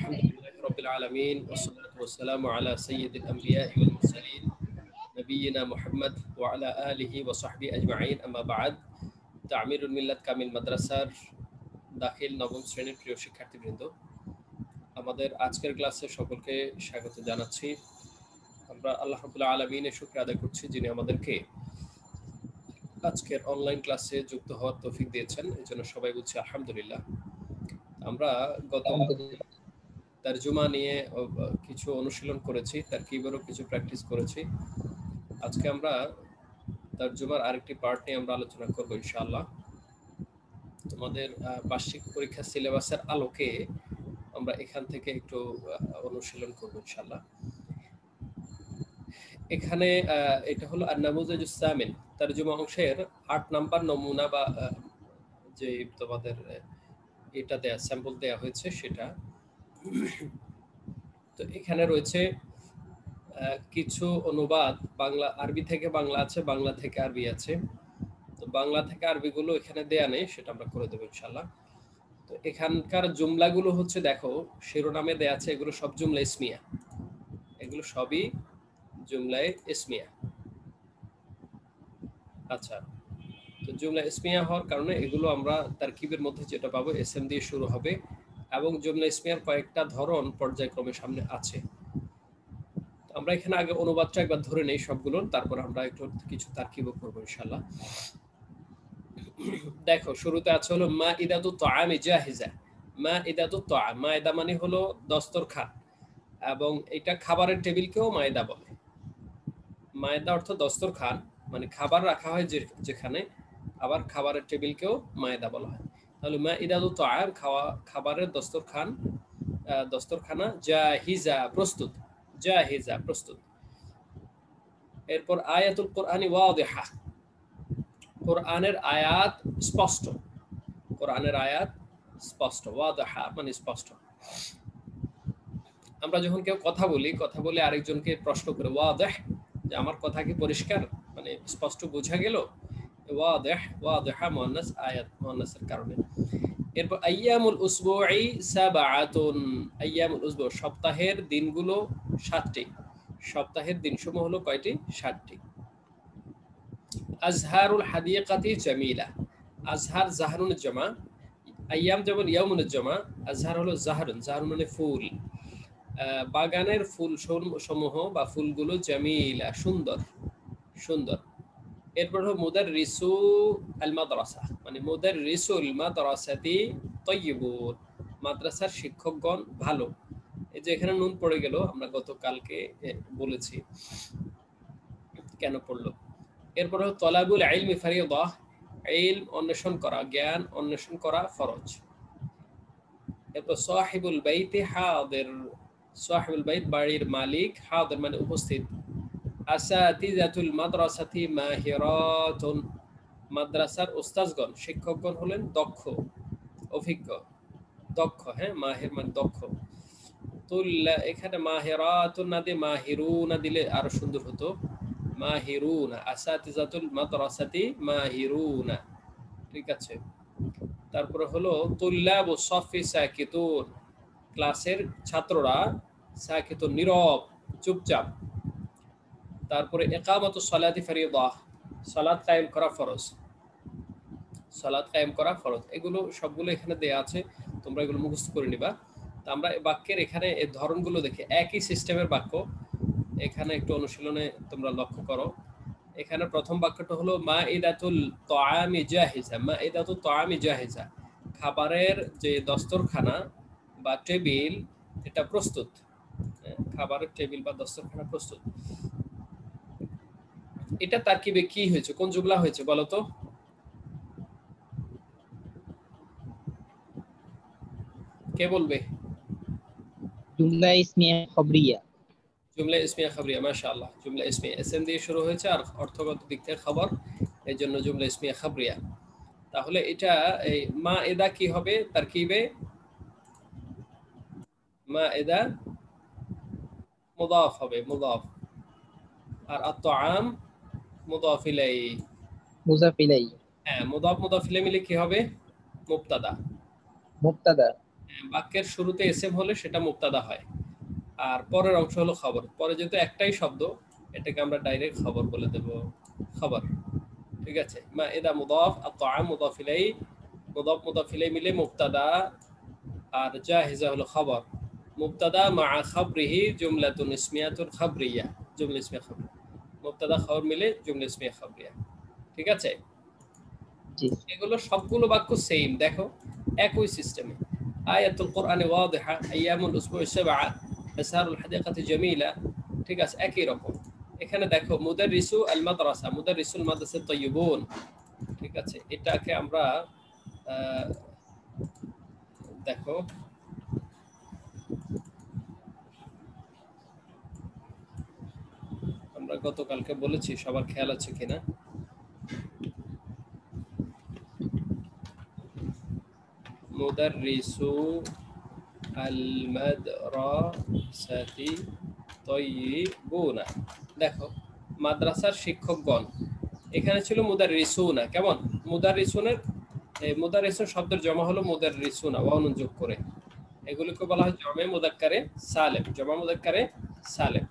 الحمد لله رب العالمين والصلاة والسلام على سيد الأنبياء والمرسلين نبينا محمد وعلى آله وصحبه أجمعين أما بعد تعمير الملة كامل مدرسة দাখিল নবম শ্রেণীর প্রিয় শিক্ষার্থীবৃন্দ, আমাদের আজকের ক্লাসে সকলকে স্বাগত জানাচ্ছি। আমরা আল্লাহ রাব্বুল আলামিনের শুকরিয়া আদায় করছি যিনি আমাদেরকে আজকের অনলাইন ক্লাসে যুক্ত হওয়ার তৌফিক দিয়েছেন, এজন্য সবাই বলছি আলহামদুলিল্লাহ। আমরা গত তরজমা নিয়ে কিছু অনুশীলন করেছি, তারকিবেরও কিছু প্র্যাকটিস করেছি। আজকে আমরা তরজমার আরেকটি পার্ট নিয়ে আমরা আলোচনা করব ইনশাআল্লাহ। তোমাদের বার্ষিক পরীক্ষা সিলেবাসের আলোকে আমরা এখান থেকে একটু অনুশীলন করব ইনশাআল্লাহ। এখানে এটা হলো আন-নামুযাজুস সামিন, তরজমা অংশের 8 নাম্বার নমুনা বা যে তোমাদের এটা দেয়া স্যাম্পল দেয়া হয়েছে সেটা। তো এখানে রয়েছে কিছু অনুবাদ, বাংলা আরবি থেকে বাংলা আছে, বাংলা থেকে আরবি আছে। তো বাংলা থেকে আরবিগুলো এখানে দেয়া নেই, সেটা আমরা করে দেবো ইনশাআল্লাহ। তো এখানকার জুমলাগুলো হচ্ছে, দেখো শিরোনামে দেয়া আছে, এগুলো সব জুমলা ইসমিয়া, এগুলো সবই জুমলায়ে ইসমিয়া। আচ্ছা, তো জুমলা ইসমিয়া হওয়ার কারণে এগুলো আমরা তারকিবের মধ্যে যেটা পাবো এসএম দিয়ে শুরু হবে, এবং জুমলা ইসমিয়ার কয়েকটা ধরন পর্যায়ক্রমে সামনে আছে। আমরা এখানে আগে অনুবাদটা একবার ধরে নেই সবগুলোর, তারপর আমরা একটু কিছু তারকিবও করবো ইনশাআল্লাহ। দেখো শুরুতে আছে হলো মাইদাতুত তাআমি জাহিজা। মাইদাতুত তাআম, মায়দা মানে হলো দস্তরখান, এবং এটা খাবারের টেবিলকেও মায়দা বলে। মায়দা অর্থ দস্তরখান, মানে খাবার রাখা হয় যেখানে, আবার খাবারের টেবিলকেও মায়দা বলা হয়। তাহলে মাইদাতুত তাআম, খাবারের দস্তরখান, দস্তরখানা, জাহিজা প্রস্তুত, জাহিজা প্রস্তুত। এরপর আয়াতুল কোরআনি ওয়াদিহা, কোরআনের আয়াত স্পষ্ট, কোরআনের আয়াত স্পষ্ট, ওয়াদিহা মানে স্পষ্ট। আমরা যখন কেউ কথা বলে আরেকজনকে প্রশ্ন করে ওয়াদিহ, যে আমার কথা কি পরিষ্কার, মানে স্পষ্ট বোঝা গেল, ওয়াদিহ, ওয়াদিহা মুয়ান্নাস, আয়াত মুয়ান্নাসের কারণে। এরপর আইয়ামুল উসবুই সাবআতুন, আইয়ামুল উসবু সপ্তাহের দিনগুলো 7টি, সপ্তাহের দিনসমূহ হলো কয়টি? 7টি। আজহারুল হাদিকাতি জামিলা, আজহার জাহরুন জামা, আইয়াম যেমন ইয়ামুন জামা, আজহার হলো জাহরুন, জাহরুন মানে ফুল, বাগানের ফুল সমূহ বা ফুলগুলো জামিলা সুন্দর, সুন্দর। এরপর হলো মুদাররিসু আল মাদ্রাসা, মানে মুদাররিসুল মাদ্রাসাতি তাইয়িবুন, মাদ্রাসার শিক্ষকগণ ভালো। এই যে এখানে নুন পড়ে গেল, আমরা গতকালকে বলেছি কেন পড়লো। এরপর হলো তলাবুল ইলমি ফরিয়দাহ, ইলম অন্বেষণ করা, জ্ঞান অন্বেষণ করা ফরজ। এরপর সাহিবুল বাইতি হাদির, সাহিবুল বাইত বাড়ির মালিক, হাদির মানে উপস্থিত। আসাতিজাতুল মাদ্রাসাতি মাহিরাতুন, মাদ্রাসার উস্তাদগণ, শিক্ষকগণ হলেন দক্ষ, অভিজ্ঞ, দক্ষ। হ্যাঁ, মাহির মানে দক্ষ। তুল্লা, এখানে মাহিরাতুন না দিয়ে মাহিরুনা দিলে আরো সুন্দর হতো, মাহিরুনা, আসাতিজাতুল মাদ্রাসাতি মাহিরুনা, ঠিক আছে। তারপরে হলো তুল্লাবু সাফি সাকিতুন, ক্লাসের ছাত্ররা, সাকিতুন নীরব, চুপচাপ। তারপরে ইকামাতুস সালাতি ফরিয়দাহ, সালাত কায়েম করা ফরজ, সালাত কায়েম করা ফরজ। এগুলো সবগুলো এখানে দেয়া আছে, তোমরা এগুলো মুখস্থ করে নিবা। তো আমরা বাক্যের এখানে এই ধরনগুলো দেখে, একই সিস্টেমের বাক্য এখানে একটু অনুশীলনে তোমরা লক্ষ্য করো। এখানে প্রথম বাক্যটা হলো মাইদাতুল তাআমি জাহিজা, মাইদাতুত তাআমি জাহিজা, খাবারের যে দস্তরখানা বা টেবিল এটা প্রস্তুত, খাবারের টেবিল বা দস্তরখানা প্রস্তুত। এটা তারকিবে কি হয়েছে, কোন জুমলা হয়েছে বলো তো? কে বলবে? জুমলা ইসমিয়া খবরিয়া, জুমলা ইসমিয়া খবরিয়া, মাশাআল্লাহ। জুমলা ইসমিয়া এসএম দিয়ে শুরু হয়েছে আর অর্থগত দিক থেকে খবর, এই জন্য জুমলা ইসমিয়া খবরিয়া। তাহলে এটা এই মাইদা কি হবে তারকিবে? মাইদা মুদাফ হবে, মুদাফ, আর আত-তাআম মুদাফ ইলাইহি, মুযাফ ইলাইহি। হ্যাঁ, মুদাফ মুদাফ ইলাইহি মিলে কি হবে? মুবতাদা, মুবতাদা। বাক্যের শুরুতে এসএম হলে সেটা মুবতাদা হয়, আর পরের অংশ হলো খবর। পরে যেহেতু একটাই শব্দ, এটাকে আমরা ডাইরেক্ট খবর বলে দেব, খবর। ঠিক আছে, মা ইদা মুদাফ আর তাআম মুদাফ ইলাই, মুদাফ মুদাফ ইলাই মিলে মুবতাদা, আর জাহিজা হলো খবর। মুবতাদা মা খাবরিহি জুমলাতুন ইসমিয়াতুন খাবরিয়া, জুমলা ইসমিয়া খাবরিয়া। মুবতাদা খবর মিলে জুমলা ইসমিয়া খাবরিয়া। ঠিক আছে, জি এগুলো সবগুলো বাক্য সেম, দেখো একই সিস্টেমে। আয়াতুল কোরআনে ওয়াদিহা, আইয়ামুল উসবুই সাবআ, আসহারুল হাদিকাতি জামিলা। ঠিক আছে, একই রকম। এখানে দেখো মুদাররিসু আল মাদ্রাসা, মুদাররিসুল মাদ্রাসা তাইয়িবুন। ঠিক আছে, এটাকে আমরা দেখো আমরা গতকালকে বলেছি, সবার খেয়াল আছে কিনা। মুদাররিসু আল মাদ্রাসাতি তাইয়িবুনা, দেখো মাদ্রাসার শিক্ষকগণ, এখানে ছিল মুদাররিসুনা। কেমন? মুদাররিসুনের মুদাররিসুন শব্দের জমা হলো মুদাররিসুনা, ওয়ানুন যোগ করে। এগুলোকে বলা হয় জমে মুযাক্কারে সালেম, জমা মুযাক্কারে সালেম।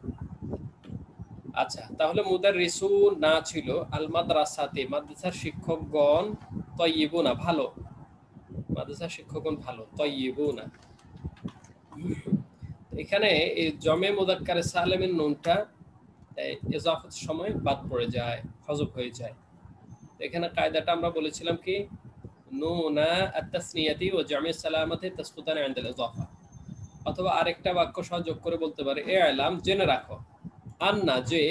আচ্ছা, তাহলে মুদাররিসু না ছিল আল মাদ্রাসাতে, মাদ্রাসার শিক্ষকগণ, তাইয়িবুনা ভালো, মাদ্রাসার শিক্ষকগণ ভালো, তাইয়িবুনা। এখানে এই জমে মুযাক্কারে সালেমের নুনটা ইজাফাতের সময় বাদ পড়ে যায়, হযফ হয়ে যায়। এখানে কায়দাটা আমরা বলেছিলাম কি, নুনা আত-তাসনিয়াতি ওয়া জামি সালামাতি তাসকুতান ইনদাল ইজাফা। অথবা আরেকটা বাক্য সহ যোগ করে বলতে পারে, ইলাম জেনে রাখো, আন্না যে,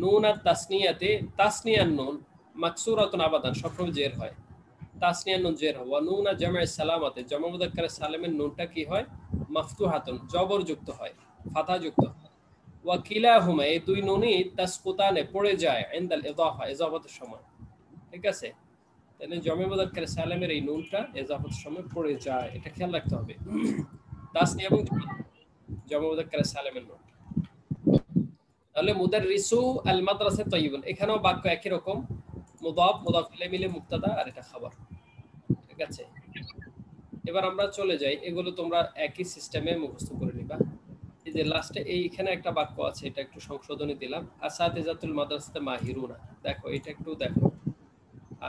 নুন আত-তাসনিয়াতে, তাসনিয়ান নুন মাকসুরাতুন আবাদান সবসময় জের হয়, তাসনিয়ান নুন জের হয়। ওয়া নুনা জামি সালামাতে, জামা মুযাক্কারে সালামের নুনটা কি হয়? মাফতুহাতুন, জবর যুক্ত হয়, ফাথা যুক্ত হয়। ওয়া কিলাহুমা, এই দুই নুনই তাসকুতানে পড়ে যায় ইনদাল ইজাফা, ইজাফাতের সময়। ঠিক আছে, তাহলে জমে মুযাক্কারে সালামের এই নুনটা ইজাফাতের সময় পড়ে যায়, এটা খেয়াল রাখতে হবে। তাসনিয়া এবং জমে মুযাক্কারে সালামের নুন। তাহলে মুদাররিসু আল মাদ্রাসা তাইয়িবুন, এখানেও বাক্য একই রকম, মুদাফ মুদাফ ইলাইহি মিলে মুবতাদা, আর এটা খবর। ঠিক আছে, এবার আমরা চলে যাই, এগুলো তোমরা একই সিস্টেমে মুখস্থ করে নিবা। এই যে লাস্টে এইখানে একটা বাক্য আছে, এটা একটু সংশোধনী দিলাম, আসাতিজাতুল মাদ্রাসাতে মাহিরুনা। দেখো এটা একটু দেখো,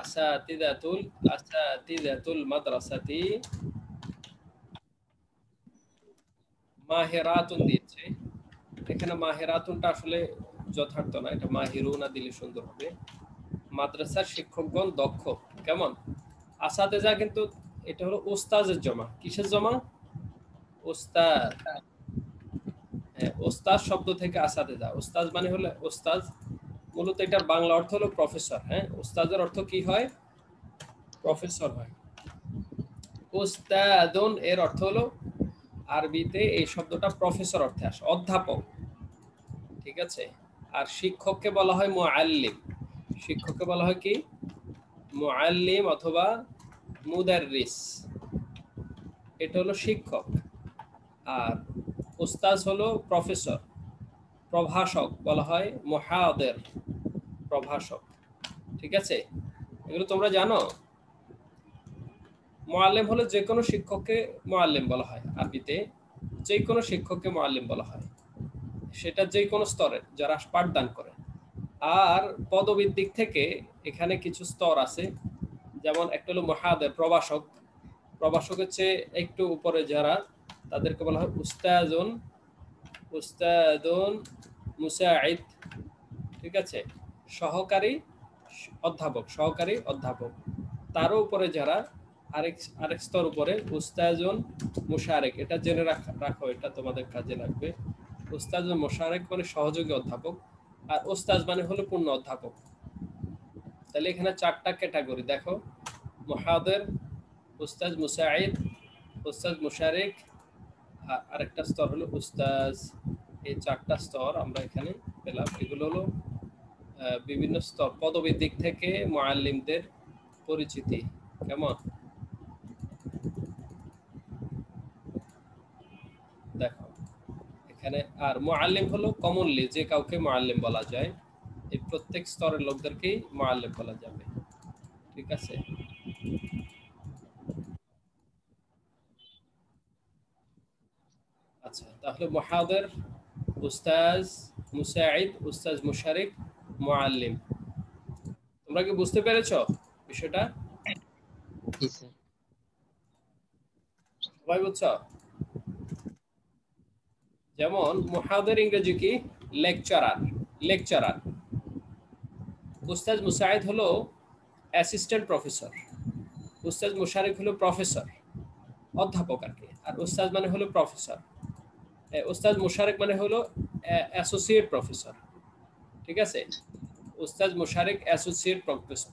আসাতিজাতুল মাদ্রাসাতি মাহিরাতুন দিয়েছে, এখানে মাহিরাতুনটা আসলে যথার্থ না, এটা মাহিরুনা দিলে সুন্দর হবে। মাদ্রাসার শিক্ষকগণ দক্ষ। কেমন? আসাতেজা কিন্তু এটা হলো ওস্তাজের জমা। কিসের জমা? ওস্তাদ। হ্যাঁ, ওস্তাদ শব্দ থেকে আসাতেজা, ওস্তাজ মানে হলো ওস্তাজ, মূলত এটার বাংলা অর্থ হলো প্রফেসর। হ্যাঁ, ওস্তাজের অর্থ কি হয়? প্রফেসর হয়। ওস্তাদুন এর অর্থ হলো আরবিতে এই শব্দটা প্রফেসর অর্থে আসে, অধ্যাপক। ঠিক আছে, আর শিক্ষককে বলা হয় মুআল্লিম, শিক্ষককে বলা হয় কি? মুআল্লিম অথবা মুদাররিস, এটা হলো শিক্ষক। আর উস্তাজ হলো প্রফেসর, প্রভাষক বলা হয় মুহাদির, প্রভাষক। ঠিক আছে, এগুলো তোমরা জানো। মুআল্লিম হলো যে কোনো শিক্ষককে মুআল্লিম বলা হয়, আরবিতে যে কোনো শিক্ষককে মুআল্লিম বলা হয়, সেটা যে কোনো স্তরের যারা পাঠদান করে। আর পদবীর দিক থেকে এখানে কিছু স্তর আছে, যেমন একটা হলো মুহাদির, প্রভাষক। প্রভাষকের চেয়ে একটু উপরে যারা, তাদেরকে বলা হয় উস্তাজুন, উস্তাদুন মুসাঈদ। ঠিক আছে, সহকারী অধ্যাপক, সহকারী অধ্যাপক। তারও উপরে যারা, আরেক স্তর উপরে উস্তাজুন মুশারিক, এটা জেনে রাখো, এটা তোমাদের কাজে লাগবে। উস্তাজুন মুশারিক মানে সহযোগী অধ্যাপক, আর উস্তাজ মানে হলো পূর্ণ অধ্যাপক। তাহলে এখানে চারটা ক্যাটাগরি দেখো, মুহাদির, উস্তাজ মুসাঈদ, উস্তাজ মুশারিক, আরেকটা স্তর হলো উস্তাজ। এই চারটা স্তর আমরা এখানে পেলাম। এগুলো হলো বিভিন্ন স্তর, পদবীর দিক থেকে মুআল্লিমদের পরিচিতি। কেমন? দেখো এখানে, আর মুআল্লিম হলো কমনলি যে কাউকে মুআল্লিম বলা যায়, এই প্রত্যেক স্তরের লোকদেরকেই মুআল্লিম বলা যাবে। ঠিক আছে, আচ্ছা, তাহলে মুহাদির, উস্তাজ মুসাইদ, উস্তাজ মুশারিক, মুআল্লিম। তোমরা কি বুঝতে পেরেছো বিষয়টা? জি স্যার। সবাই বুঝছো? যেমন মুহাদির ইংরেজি কি? লেকচারার। লেকচারার। উস্তাজ মুসাইদ হলো অ্যাসিস্ট্যান্ট প্রফেসর, উস্তাজ মুশারিক হলো প্রফেসর, অধ্যাপক আর কি। আর উস্তাজ মানে হলো প্রফেসর, উস্তাজ মুশারিক মানে হলো অ্যাসোসিয়েট প্রফেসর। ঠিক আছে? উস্তাজ মুশারিক অ্যাসোসিয়েট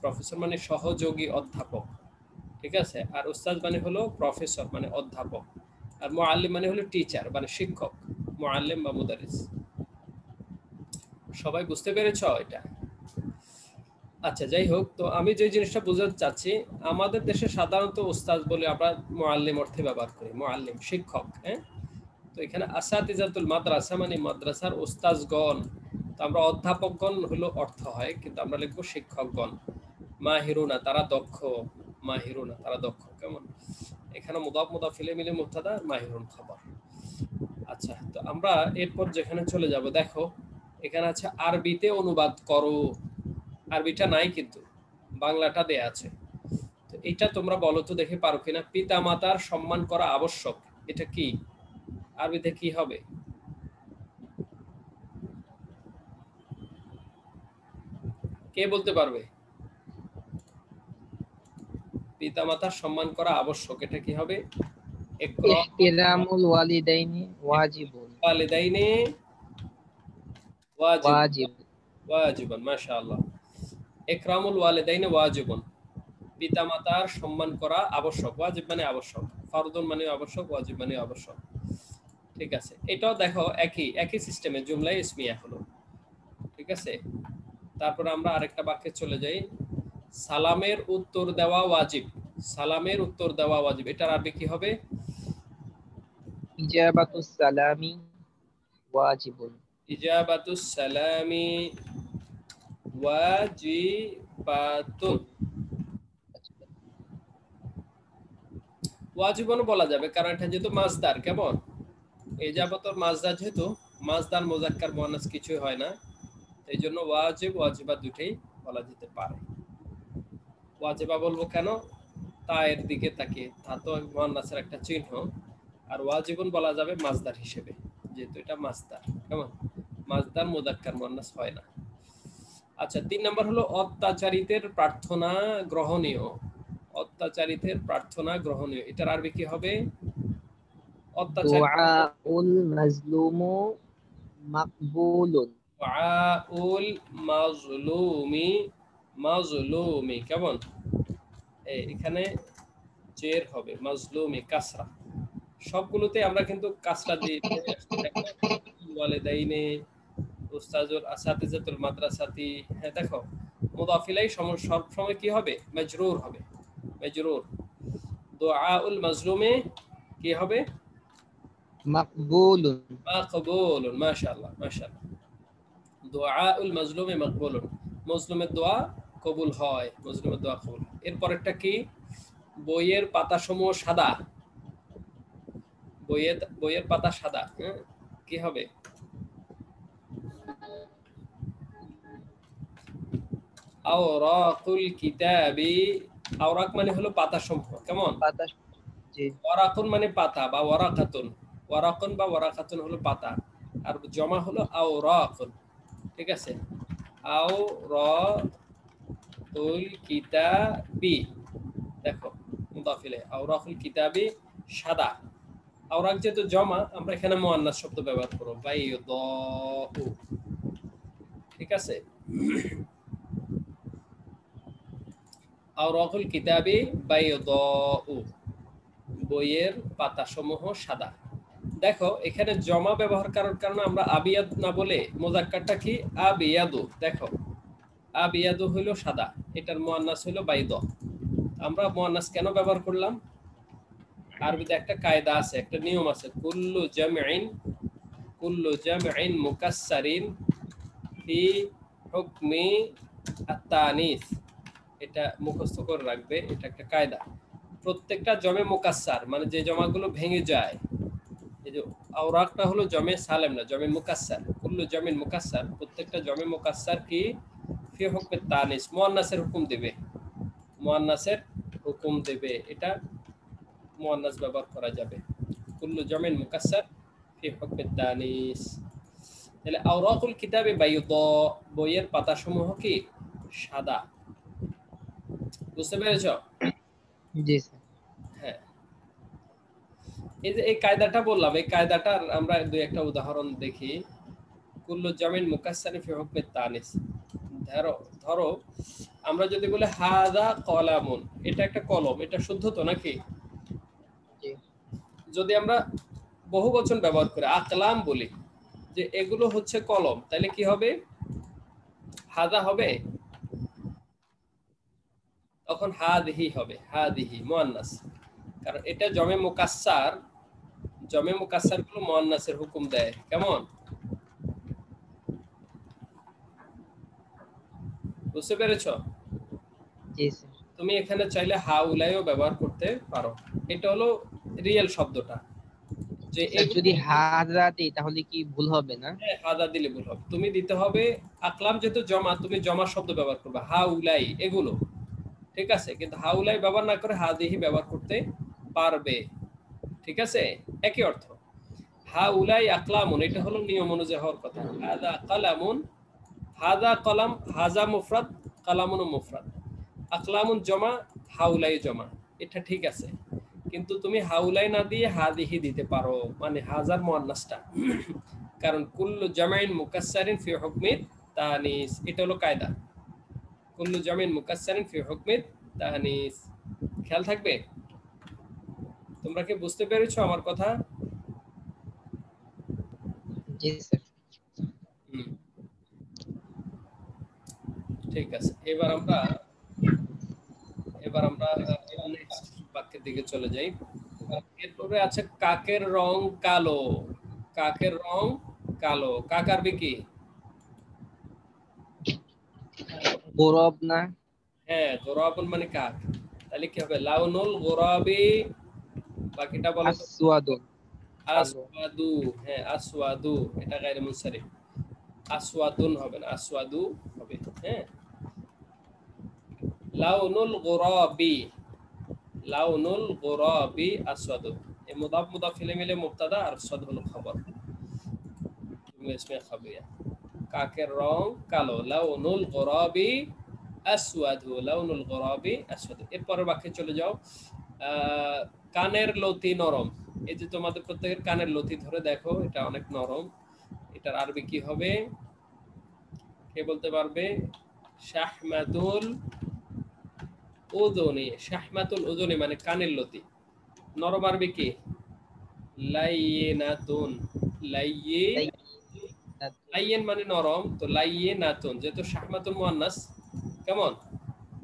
প্রফেসর মানে সহযোগী অধ্যাপক। ঠিক আছে? আর উস্তাজ মানে হলো প্রফেসর মানে অধ্যাপক। আর মুআল্লিম মানে হলো টিচার মানে শিক্ষক, মুআল্লিম বা মুদারিস। সবাই বুঝতে পেরেছো এটা? আচ্ছা, যাই হোক, তো আমি যে জিনিসটা বোঝাতে চাচ্ছি, আমাদের দেশে সাধারণত উস্তাজ বলে আমরা মুআল্লিম অর্থে ব্যবহার করি, মুআল্লিম শিক্ষক। হ্যাঁ, তো এখানে আসাতিজাতুল মাদ্রাসা মানে মাদ্রাসার উস্তাজগণ। তো আমরা অধ্যাপকগণ হলো অর্থ হয়, কিন্তু আমরা লিখবো শিক্ষকগণ। মাহিরুনা তারা দক্ষ, মাহিরুনা তারা দক্ষ। কেমন? এখানে মুদাফ মুদাফ ইলাইহি মিলে মুবতাদা, মাহিরুন খবর। আচ্ছা, তো আমরা এরপর যেখানে চলে যাব, দেখো এখানে আছে আরবিতে অনুবাদ করো। আরবিটা নাই কিন্তু বাংলাটা দেয়া আছে। তো এটা তোমরা বলো তো দেখে পারো কিনা। পিতা মাতার সম্মান করা আবশ্যক, এটা কি? আরবিতে কি হবে? কে বলতে পারবে? পিতা মাতার সম্মান করা আবশ্যক, এটা কি হবে? ইহতিরামুল ওয়ালিদাইনি ওয়াজিবুন। ওয়ালিদাইনে ওয়াজিব, ওয়াজিব। ওয়াজিবান, মাশাআল্লাহ। ইকরামুল ওয়ালিদাইনে ওয়াজিবুন, পিতা মাতার সম্মান করা আবশ্যক। ওয়াজিব মানে আবশ্যক, ফরদুন মানে আবশ্যক, ওয়াজিব মানে আবশ্যক। ঠিক আছে, এটাও দেখো একই একই সিস্টেমে জুমলায় ইসমিয়া হলো। ঠিক আছে, তারপর আমরা আরেকটা বাক্যে চলে যাই। সালামের উত্তর দেওয়া ওয়াজিব। সালামের উত্তর দেওয়া ওয়াজিব, এটার আরবি কি হবে? ইজাবাতুস সালামি ওয়াজিবুন। ইজাবাতুস সালামি ওয়াজিবাতুন। ওয়াজিবন বলা যাবে, কারণ এটা যেহেতু মাজদার। কেমন? ইজাবাতুর মাজদার, যেহেতু মাজদার মুজাক্কার মুয়ান্নাস কিছুই হয় না, এই জন্য ওয়াজিব ওয়াজিবা দুটেই বলা যেতে পারে। ওয়াজিবা বলবো কেন? তা এর দিকে তাকিয়ে, তা তো মুয়ান্নাসের একটা চিহ্ন। আর ওয়াজিবুন বলা যাবে মাজদার হিসেবে, যেহেতু এটা মাজদার। কেমন? মাজদার মুজাক্কার মুয়ান্নাস হয় না। আচ্ছা, 3 নাম্বার হলো অত্যাচারিতের প্রার্থনা গ্রহণীয়। অত্যাচারিতের প্রার্থনা গ্রহণীয়, এটার আরবি কি হবে? অত্যাচারিত দুআউল মাজলুমু মাকবুলুন। দুআউল মাজলুমি, মাজলুমি। কেমন? এখানে জের হবে, মাজলুমি কাসরা। সবগুলোতে আমরা কিন্তু কাসরা দিয়ে ওয়ালিদাইনে, উস্তাজুল আসাতিজাতুল মাদ্রাসাতি। হ্যাঁ, দেখো মুদাফ ইলাইহি সব সময় কি হবে? মাজরুর হবে, মাজরুর। দুআউল মাজলুমে কি হবে? মাকবুলুন। মাকবুলুন, মাশাআল্লাহ মাশাআল্লাহ। দুআউল মাজলুমে মাকবুলুন, মজলুমের দোয়া কবুল হয়, মজলুমের দোয়া কবুল। এরপরেরটা কি? বইয়ের পাতাসমূহ সাদা। বইয়ের পাতা সাদা। হ্যাঁ, কি হবে? আওরাকুল কিতাবি। আওরাক মানে হলো পাতাসমূহ। কেমন? বাতাস। জি। ওয়ারাকুন মানে পাতা বা ওয়ারাকাতুন। ওয়ারাকুন বা ওয়ারাকাতুন হলো পাতা, আর জমা হলো আওরাকুন। ঠিক আছে, আওরাকুল কিতাবি। দেখো মুদাফ ইলাইহি, আওরাকুল কিতাবি সাদা। আওরাক যেহেতু জমা, আমরা এখানে মুআন্নাস শব্দ ব্যবহার করব, বাইদাউ। ঠিক আছে, আওরাকুল কিতাবি বাইদাউ, বইয়ের পাতাসমূহ সাদা। দেখো এখানে জমা ব্যবহার করার কারণে আমরা আবিয়াদ না বলে মুজাক্কারটা কি? আবিয়াদু। দেখো আবিয়াদু হইল সাদা, এটার মুআন্নাস হইল বাইদ। আমরা মুআন্নাস কেন ব্যবহার করলাম? আরবিতে একটা কায়দা আছে, একটা নিয়ম আছে, কুল্লু জামইন মুকাসসারিন ফি হুকমি আত-তানিস। এটা মুখস্থ করে রাখবে, এটা একটা কায়দা। প্রত্যেকটা জমে মুকাসসার মানে যে জমাগুলো ভেঙে যায়, এই যে আওরাকটা হলো জমে সালেম না, জমে মুকাসসার। কুল্লু জমিন মুকাসসার, প্রত্যেকটা জমে মুকাসসার কি ফি হুকমে তানিস, মুয়ান্নাসের হুকুম দেবে, মুয়ান্নাসের হুকুম দেবে। এটা মুয়ান্নাস ব্যবহার করা যাবে। কুল্লু জমিন মুকাসসার ফি হুকমে তানিস। তাহলে আওরাকুল কিতাবে বাইয়ুদা, বইয়ের পাতাসমূহ কি সাদা। বুঝতে পেরেছো? জি স্যার। হ্যাঁ, এই যে এই কায়দাটা বললাম, এই কায়দাটার আমরা দুই একটা উদাহরণ দেখি। কুল্লু জামিন মুকাসসারিন ফি হুকমি তানিস। ধরো ধরো আমরা যদি বলি হাদা কলামুন, এটা একটা কলম, এটা শুদ্ধ তো নাকি? জি যদি আমরা বহু বচন ব্যবহার করে আকলাম বলি যে এগুলো হচ্ছে কলম, তাহলে কি হবে? হাদা হবে, তখন হাদিহি হবে, হাদিহি মুয়ান্নাস। কারণ এটা জমে মুকাসসার, জমে মুকাসসার গুলো মুয়ান্নাসের হুকুম দেয়। কেমন? বুঝতে পেরেছো? জি স্যার। তুমি এখানে চাইলে হাউলাইও ব্যবহার করতে পারো। এটা হলো রিয়েল শব্দটা, যে স্যার যদি হাদা দেই তাহলে কি ভুল হবে না? হাদা দিলে ভুল হবে। তুমি দিতে হবে আকলাম, যেহেতু জমা, তুমি জমা শব্দ ব্যবহার করবে, হাউলাই এগুলো, ঠিক আছে? কিন্তু হাউলাই ব্যবহার না করে হাদিহি ব্যবহার করতে পারবে, ঠিক আছে? একই অর্থ। হাউলাই আকলামুন, এটা হলো নিয়ম অনুযায়ী হওয়ার কথা। হাদা কালামুন, হাদা কলাম, হাজা মুফরাদ, কালামুন মুফরাদ, আকলামুন জমা, হাউলাই জমা, এটা ঠিক আছে। কিন্তু তুমি হাউলাই না দিয়ে হাদিহি দিতে পারো, মানে হাজার মুয়ান্নাসটা। কারণ কুল্লু জামাইন মুকাসসারিন ফি হুকমি তানিস, এটা হলো কায়দা। কুল্লু জামাইন মুকাসসারিন ফি হুকমি তানিস। খেয়াল থাকবে। তোমরা কি বুঝতে পেরেছো আমার কথা? জি স্যার। হুম, ঠিক আছে। এবার আমরা নেক্সট বাক্যের দিকে চলে যাই। এরপরে আছে কাকের রং কালো। কাকের রং কালো, কাক আরবি কি? গৌরব না? হ্যাঁ, গোরাবুন মানে কাক। তাহলে কি হবে? লাউনুল গোরাবি, বাকিটা বলো তো। আসওয়াদুন, কালো। আসওয়াদু, হ্যাঁ আসওয়াদু, এটা গায়রে মুনসারিফ। আসওয়াদুন হবে না, আসওয়াদু হবে। হ্যাঁ, লাউনুল গোরাবি, লাউনুল গোরাবি আসওয়াদু। এই মুদাফ মুদাফ ফিলে মিলে মুবতাদা, আর সাদ হলো খবর, জুমলা ইসমিয়া খাবরিয়া। কাকের রং কালো, লাউনুল গোরাবি আসওয়াদু, লাউনুল গোরাবি আসওয়াদু। এরপরের বাক্যে চলে যাও। কানের লতি নরম। এই যে তোমাদের প্রত্যেকের কানের লতি ধরে দেখো, এটা অনেক নরম। এটার আরবি কি হবে? কে বলতে পারবে? শাহমাতুল উযুনি, শাহমাতুল উযুনি মানে কানের লতি। নরম আরবি কি? লাইয়িনাতুন, লাইয়িন মানে নরম, তো লাইয়িনাতুন, যেহেতু শাহমাতুল মুয়ান্নাস, কেমন?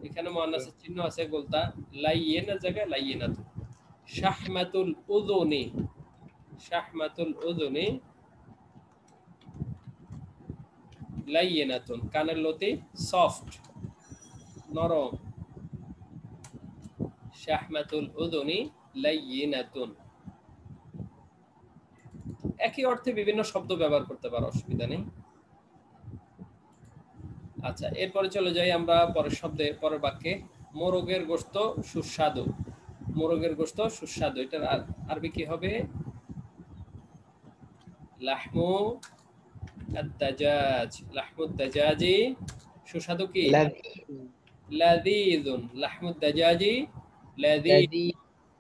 এখানে মুয়ান্নাসের চিহ্ন আছে গোলতা, লাইয়িনের জায়গায় লাইয়িনাতুন। শাহমাতুল উযুনি, শাহমাতুল উযুনি লাইয়িনাতুন, কানের লতি সফট, নরম। শাহমাতুল উযুনি লাইয়িনাতুন। একই অর্থে বিভিন্ন শব্দ ব্যবহার করতে পারো, অসুবিধা নেই। আচ্ছা, এরপরে চলে যাই আমরা পরের শব্দে, পরের বাক্যে। মোরগের গোশত সুস্বাদু। মোরগের গোশত সুস্বাদু, এটার আরবি কি হবে? লাহমু আদ-দাজাজ, লাহমু আদ-দাজাজি সুস্বাদু কি? লাযীযুন, লাহমু আদ-দাজাজি লাযীয,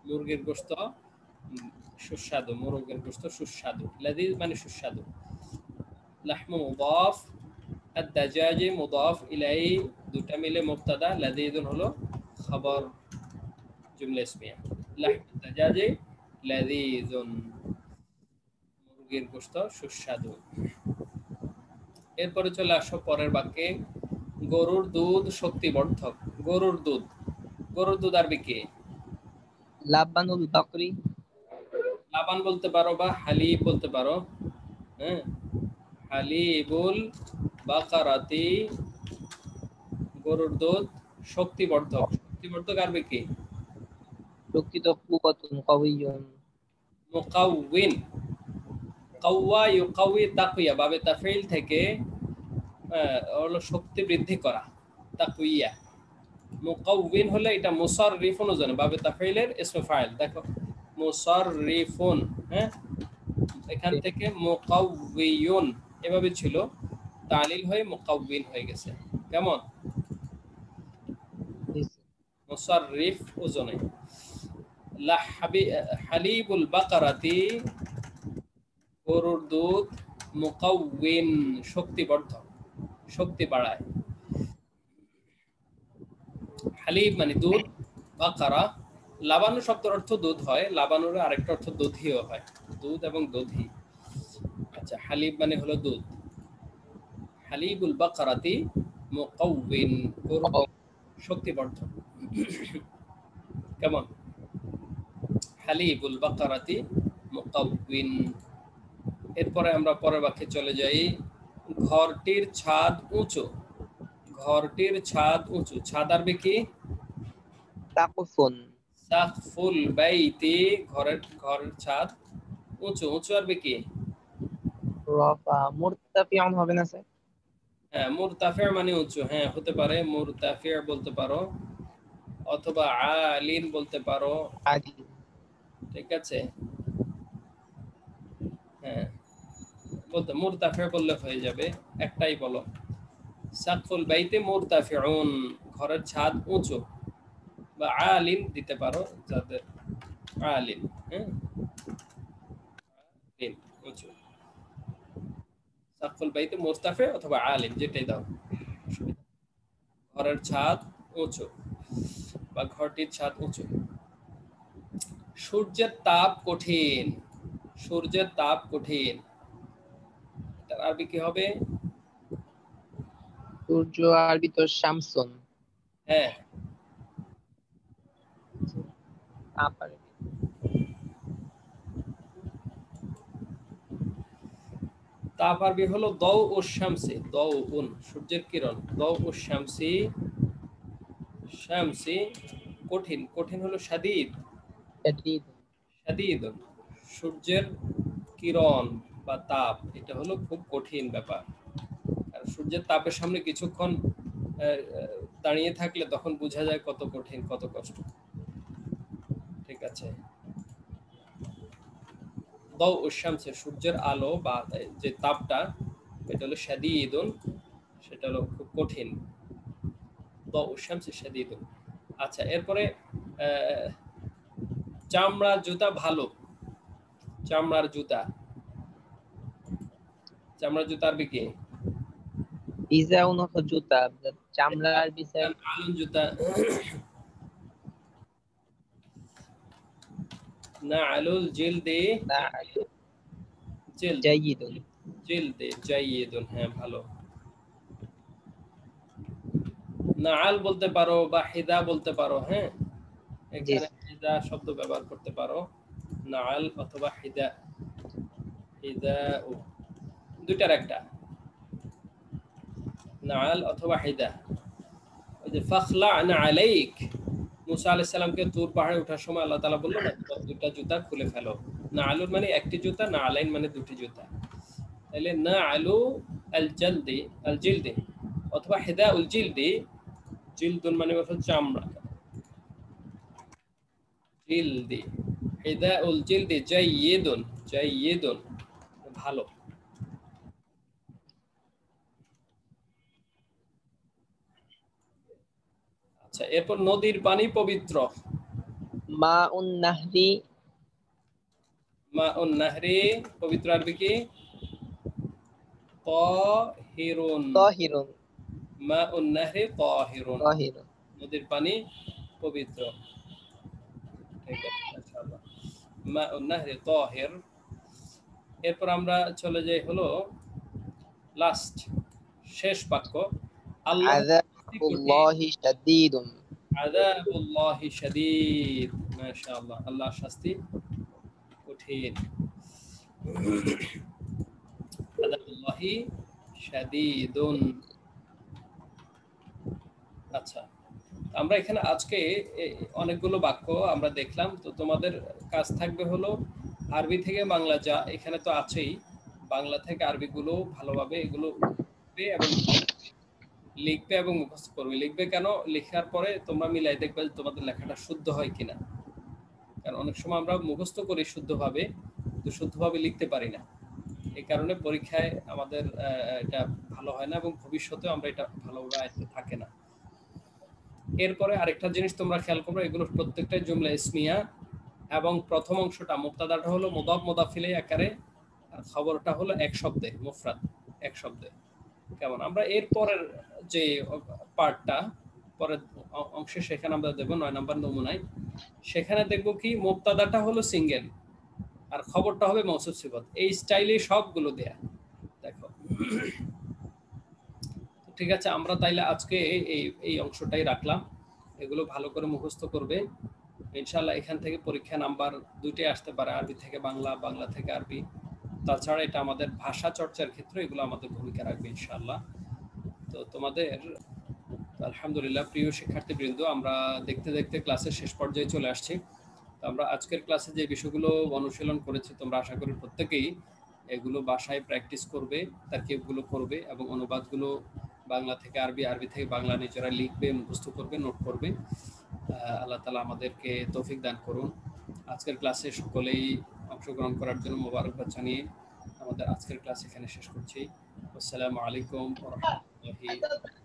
মুরগির গোশত সুস্বাদু, মোরগের গোশত সুস্বাদু। লাযীয মানে সুস্বাদু। লাহমু মুদাফ, আদ-দাজাজি মুদাফ ইলাইহি, দুটা মিলে মুবতাদা, লাযীযুন হলো খবর, জুমলা ইসমিয়া। লাহমু আদ-দাজাজি লাযীযুন, মুরগির গোশত সুস্বাদু। এরপরে চলে আসো পরের বাক্যে। গরুর দুধ শক্তিবর্ধক। গরুর দুধ, গরুর দুধ আরবি কি? লাবানুল বাকরি। লাবান বলতে পারো বা হালিব বলতে পারো। হ্যাঁ, হালিবুল বাকারাতি, গরুর দুধ শক্তিবর্ধক। শক্তিবর্ধক আরবি কি? প্রকৃত কুওয়াতুন কাওয়িয়ুন। মুকাউইন, কাওয়া ইউকাউই তাকওয়িয়া বাবে তাফঈল থেকে হলো শক্তি বৃদ্ধি করা, তাকওয়িয়া। মুকাউবিন হলে এটা মুসাররিফুন জানে বাবে তাফঈলের ইসমে ফাইল। দেখো মুসাররিফুন, হ্যাঁ, এখান থেকে মুকাউবিয়ুন এভাবে ছিল, তালিল হয়ে মুকাউবিন হয়ে গেছে। কেমন? মুসাররিফ ওজনে। হালিবুল বাকারাতি গরুর দুধ, মুকাউবিন শক্তিবর্ধক, শক্তি বাড়ায়। হালিব মানে দুধ, বাকারা লাবানু শব্দের অর্থ দুধ হয়, লাবানুর আরেকটা অর্থ দধিও হয়, দুধ এবং দধি। আচ্ছা, হালিব মানে হলো দুধ। হালিবুল বাকারাতি মুকাউবিন গরুর শক্তিবর্ধক। কেমন? হালিবুল বাকারাতি মুকাউবিন। এরপরে আমরা পরের বাক্যে চলে যাই। ঘরটির ছাদ উঁচু, ঘরটির ছাদ উঁচু। ছাদ আরবি কি? তাকুফুন। সাকফুল বাইতি ঘরের ছাদ উঁচু, উঁচু আরবি কি? রাফা। মুরতাফিউন হবে না স্যার? হ্যাঁ, মুরতাফি মানে উঁচু, হ্যাঁ হতে পারে, মুরতাফি বলতে পারো অথবা আলিন বলতে পারো, আদি। ঠিক আছে। হ্যাঁ, বলতে মুরতাফি বললে হয়ে যাবে, একটাই বলো। সাকফুল বাইতি মুরতাফিউন ঘরের ছাদ উঁচু, বা আলিন দিতে পারো যাদের আলিন, হ্যাঁ আলিন উঁচু। সাকফুল বাইতি মুরতাফি অথবা আলিন যেটাই দাও, ঘরের ছাদ উঁচু বা ঘরটির ছাদ উঁচু। সূর্যের তাপ কঠিন, সূর্যের তাপ কঠিন, তার আরবি কি হবে? সূর্য আরবি তো শামসুন। হ্যাঁ, তাপ আরবি তাপ আরবি হলো দাউ ও শামসি, দাউ উন সূর্যের কিরণ, দাউ ও শামসি, শামসি কঠিন, কঠিন হলো শাদীদ, শাদীদ। শাদীদ সূর্যের কিরণ বা তাপ, এটা হলো খুব কঠিন ব্যাপার। আর সূর্যের তাপের সামনে কিছুক্ষণ দাঁড়িয়ে থাকলে তখন বোঝা যায় কত কঠিন, কত কষ্ট। ঠিক আছে, দাউ ও শামসি সূর্যের আলো বা যে তাপটা, এটা হলো শাদীদুন, সেটা হলো খুব কঠিন। দাউ ও শামসি শাদীদুন। আচ্ছা, এরপরে চামড়ার জুতা ভালো, চামড়ার জুতা, চামড়ার জুতা আরবি কি? ইজাউন হলো জুতা, চামড়া আরবি স্যার আলুন জুতা, না আলুল জিলদি, না জিলদ, জাইয়িদুন। জিলদি জাইয়িদুন, হ্যাঁ ভালো। নাআল বলতে পারো বা হিদা বলতে পারো, হ্যাঁ এখানে হিদা শব্দ ব্যবহার করতে পারো, নাআল অথবা হিদা, হিদা দুইটার একটা, নাআল অথবা হিদা। ওই যে ফাখলা'না আলাইক, মুসা আলাইহিস সালামকে তুর পাহাড়ে ওঠার সময় আল্লাহ তাআলা বলল না, দুটো জুতা খুলে ফেলো। নাআলুন মানে একটি জুতা, না আলাইন মানে দুটি জুতা। তাহলে নাআলু আল জলদি, আল জিলদি অথবা হিদাউল জিলদি, জিলদুন মানে হচ্ছে চামড়া, জিলদি, হিদাউল জিলদি জাইয়িদুন, জাইয়িদুন ভালো। আচ্ছা, এরপর নদীর পানি পবিত্র। মাউন নাহরি, মাউন নাহরি পবিত্র আরবি কি? তাহিরুন, তাহিরুন। মাউন নাহরি তাহিরুন, তাহিরুন। নদীর পানি পবিত্র। ঠিক আছে, মাশাআল্লাহ, মাউন নাহরি তাহির। এরপর আমরা চলে যাই হলো লাস্ট, শেষ বাক্য। আল্লাহ আযাবুল্লাহি শাদীদুন। আযাবুল্লাহি শাদীদ, মাশাআল্লাহ, আল্লাহর শাস্তি কঠিন। আযাবুল্লাহি শাদীদুন। আচ্ছা, আমরা এখানে আজকে অনেকগুলো বাক্য আমরা দেখলাম। তো তোমাদের কাজ থাকবে হলো আরবি থেকে বাংলা, যা এখানে তো আছেই, বাংলা থেকে আরবি গুলো ভালোভাবে এগুলো লিখবে এবং মুখস্থ করবে। লিখবে কেন? লেখার পরে তোমরা মিলাই দেখবে যে তোমাদের লেখাটা শুদ্ধ হয় কিনা। কারণ অনেক সময় আমরা মুখস্থ করি শুদ্ধভাবে, কিন্তু শুদ্ধভাবে লিখতে পারি না। এই কারণে পরীক্ষায় আমাদের এটা ভালো হয় না এবং ভবিষ্যতেও আমরা এটা ভালোভাবে আয়ত্তে থাকে না। এরপরে আরেকটা জিনিস তোমরা খেয়াল করবে, এগুলো প্রত্যেকটাই জুমলা ইসমিয়া এবং প্রথম অংশটা মুবতাদাটা হলো মুদাফ মুদাফ ইলাইহি আকারে, আর খবরটা হলো এক শব্দে মুফরাদ, এক শব্দে। কেমন? আমরা এর পরের যে পার্টটা পরের অংশে সেখানে আমরা দেব 9 নম্বর নমুনায়। সেখানে দেখব কি মুবতাদাটা হলো সিঙ্গেল আর খবরটা হবে মৌসুফ সিফাত। এই স্টাইলে সবগুলো দেয়া। দেখো ঠিক আছে, আমরা তাইলে আজকে এই অংশটাই রাখলাম। এগুলো ভালো করে মুখস্থ করবে ইনশাআল্লাহ। এখান থেকে পরীক্ষা নাম্বার 2টি আসতে পারে, আরবি থেকে বাংলা, বাংলা থেকে আরবি। তাছাড়া এটা আমাদের ভাষা চর্চার ক্ষেত্রে এগুলো আমাদের ভূমিকা রাখবে ইনশাআল্লাহ। তো তোমাদের আলহামদুলিল্লাহ প্রিয় শিক্ষার্থীবৃন্দ, আমরা দেখতে দেখতে ক্লাসের শেষ পর্যায়ে চলে আসছি। তো আমরা আজকের ক্লাসে যে বিষয়গুলো অনুশীলন করেছি তোমরা আশা করি প্রত্যেকেই এগুলো বাসায় প্র্যাকটিস করবে, তারকিবগুলো করবে এবং অনুবাদগুলো বাংলা থেকে আরবি, আরবি থেকে বাংলা নিজেরা লিখবে, মুখস্থ করবে, নোট করবে। আল্লাহ তাআলা আমাদেরকে তৌফিক দান করুন। আজকের ক্লাসে সকলেই অংশগ্রহণ করার জন্য মোবারকবাদ জানিয়ে আমাদের আজকের ক্লাস এখানে শেষ করছি। আসসালামু আলাইকুম ওয়া রাহমাতুল্লাহি